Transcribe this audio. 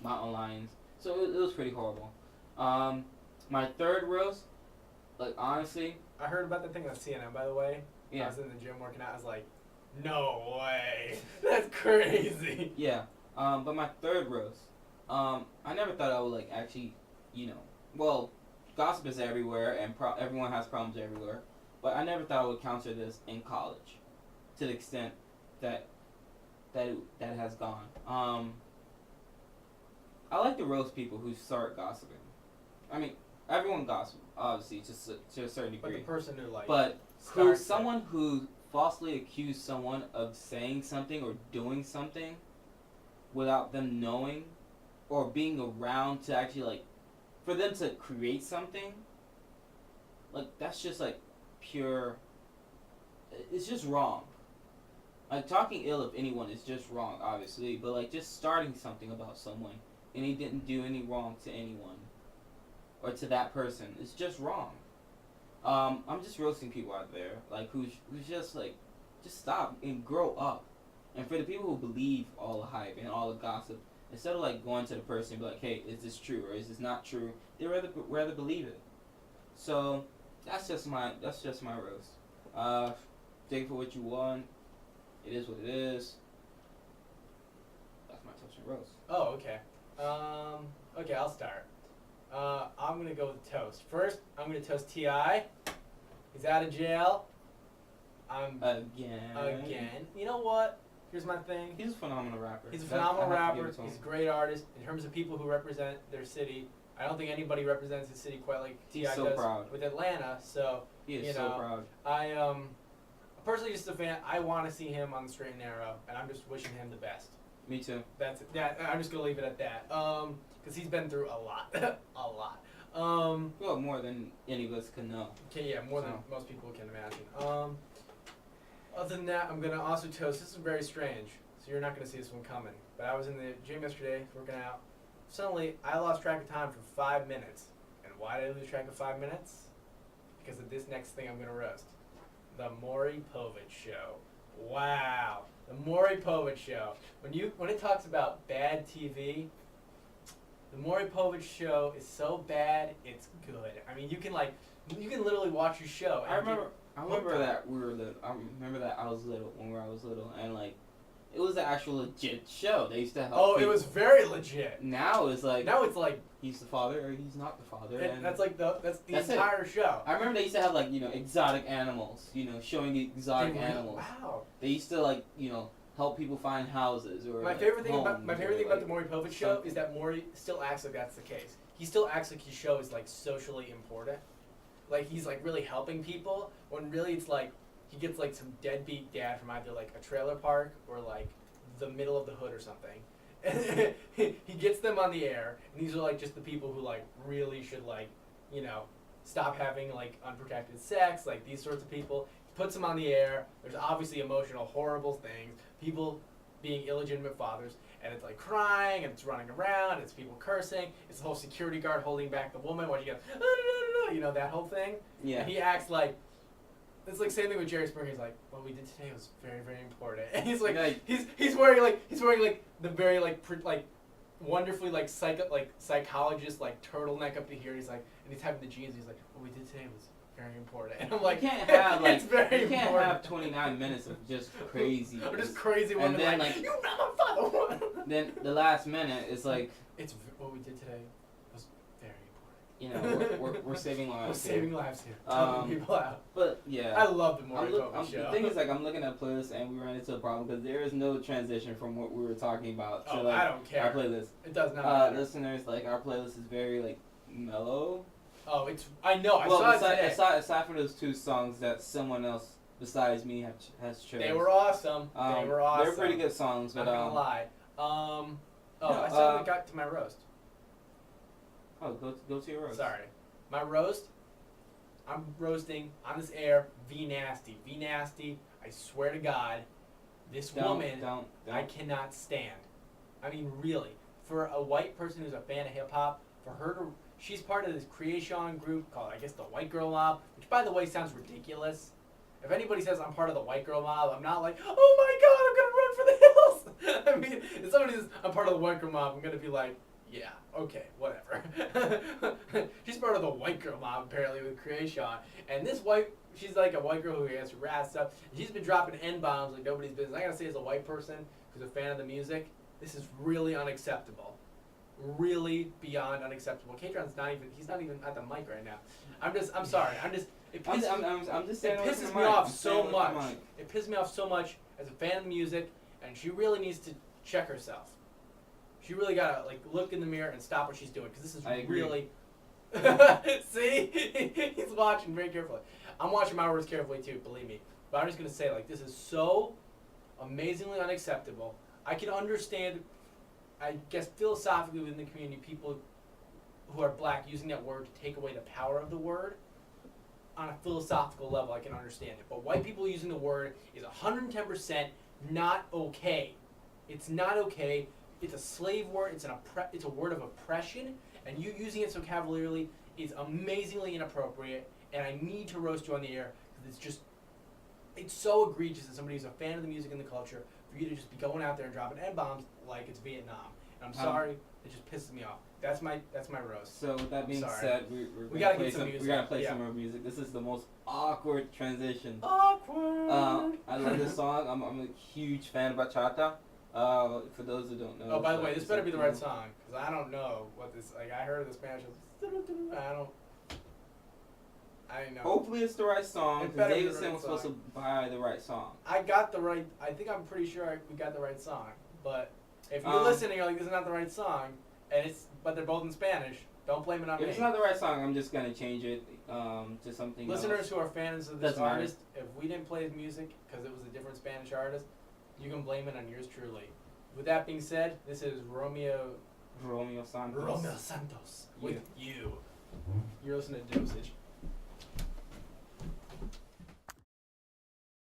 mountain lions. So it was pretty horrible. My third roast, like honestly, I heard about the thing on CNN, by the way. yeah. I was in the gym working out. I was like, no way. That's crazy. Yeah. But my third roast, I never thought I would like actually, well, gossip is everywhere and everyone has problems everywhere. But I never thought I would counter this in college, to the extent that that has gone. I like to roast people who start gossiping. I mean, everyone gossips, obviously, to a certain But degree. the person who like. But starts someone who falsely accused someone of saying something or doing something without them knowing or being around to actually like for them to create something, like that's just like pure, it's just wrong. Like talking ill of anyone is just wrong, obviously, but like just starting something about someone and he didn't do any wrong to anyone or to that person, it's just wrong. I'm just roasting people out there, like who's just like, just stop and grow up. And for the people who believe all the hype and all the gossip, instead of like going to the person and be like, hey, is this true or is this not true? They rather believe it. So that's just my roast. Take it for what you want. It is what it is. That's my touch and roast. Oh, okay. Okay, I'll start. I'm gonna go with toast. First, I'm gonna toast T.I. He's out of jail. Again. You know what? Here's my thing. He's a phenomenal rapper. He's a phenomenal rapper. He's a great artist. In terms of people who represent their city, I don't think anybody represents his city quite like T.I. so does proud. with Atlanta. So He is so proud. I personally just a fan. I want to see him on the straight and narrow, and I'm just wishing him the best. Me too. That's it. Yeah, I'm just gonna leave it at that. Because he's been through a lot, a lot. Well, more than any of us can know. Okay, yeah, more than most people can imagine. Other than that, I'm gonna also toast. This is very strange, so you're not gonna see this one coming. But I was in the gym yesterday working out. Suddenly, I lost track of time for 5 minutes. And why did I lose track of 5 minutes? Because of this next thing I'm gonna roast. The Maury Povich Show. Wow, the Maury Povich Show. When it talks about bad TV, the Maury Povich Show is so bad it's good. I mean, you can literally watch your show. I remember that we were little. I remember that I was little when I was little, and like, it was an actual legit show. They used to help. Oh, people. It was very legit. Now it's like he's the father or he's not the father. And that's the entire show. I remember they used to have like exotic animals. Showing exotic animals. Wow. They used to like help people find houses or my favorite thing about the Maury Povich Show is that Maury still acts like that's the case. He still acts like his show is like socially important. Like he's like really helping people when really it's like he gets like some deadbeat dad from either like a trailer park or like the middle of the hood or something. And he gets them on the air, and these are like just the people who like really should like stop having like unprotected sex, like these sorts of people. He puts them on the air. There's obviously emotional, horrible things, people being illegitimate fathers, and it's like crying and it's running around, and it's people cursing, it's the whole security guard holding back the woman while she goes, that whole thing. Yeah. And he acts like it's like same thing with Jerry Springer. He's like, what we did today was very, very important. And he's like, he's wearing like the very like wonderfully like psychologist like turtleneck up to here. He's like, and he's having the jeans. He's like, what we did today was very important. And I'm like, it's very important. You can't have 29 minutes of just crazy. Or just crazy women then, like you not my father. Then the last minute is like, it's what we did today was very important. We're saving lives. We're saving lives here. Helping people out. But yeah, I love the Maury Povich Show. The thing is, like, I'm looking at playlists and we ran into a problem because there is no transition from what we were talking about to like I don't care. our playlist. It does not matter. Listeners, like our playlist is very like mellow. Oh, I know. I saw it today. Aside from those 2 songs that someone else besides me has chosen. They were awesome. They're pretty good songs, but I'm not gonna lie. I still haven't got to my roast. Oh, go to your roast. Sorry. My roast, I'm roasting on this air V Nasty. V Nasty, I swear to God, this woman I cannot stand. I mean, really. For a white person who's a fan of hip-hop, for her to... She's part of this creation group called, I guess, the White Girl Mob, which, by the way, sounds ridiculous. If anybody says I'm part of the White Girl Mob, I'm not like, oh my God, I'm going to run for the hills. I mean, if somebody says I'm part of the white girl mob, I'm gonna be like, yeah, okay, whatever. She's part of the white girl mob apparently with Creation, and she's like a white girl who answers rat stuff. And she's been dropping N-bombs like nobody's business. I gotta say, as a white person who's a fan of the music, this is really unacceptable. Really beyond unacceptable. K-Tron's he's not even at the mic right now. I'm sorry. It pisses me off so much. It pisses me off so much as a fan of the music, and she really needs to check herself. She really gotta look in the mirror and stop what she's doing, because this is really. See, he's watching very carefully. I'm watching my words carefully too, believe me. But I'm just gonna say, this is so amazingly unacceptable. I can understand, I guess philosophically within the community, people who are black using that word to take away the power of the word. On a philosophical level, I can understand it. But white people using the word is 110% not okay. It's not okay. It's a slave word. It's a word of oppression. And you using it so cavalierly is amazingly inappropriate. And I need to roast you on the air because it's so egregious as somebody who's a fan of the music and the culture for you to just be going out there and dropping N-bombs like it's Vietnam. And I'm sorry, it just pisses me off. That's my roast. So with that being said, we gotta play some music. We gotta play some more music. This is the most awkward transition. Awkward. I love this song. I'm a huge fan of bachata. For those who don't know. Oh, by the way, this better be the right song, because I don't know what this. I heard the Spanish. I didn't know. Hopefully it's the right song. Because Davidson was supposed to buy the right song. I think I'm pretty sure we got the right song. But if you're listening, you're like, this is not the right song, but they're both in Spanish. Don't blame it on me. If it's not the right song, I'm just gonna change it to something Listeners else. who are fans of this artist, if we didn't play his music because it was a different Spanish artist, you can blame it on yours truly. With that being said, this is Romeo Santos. with you. You're listening to Dosage.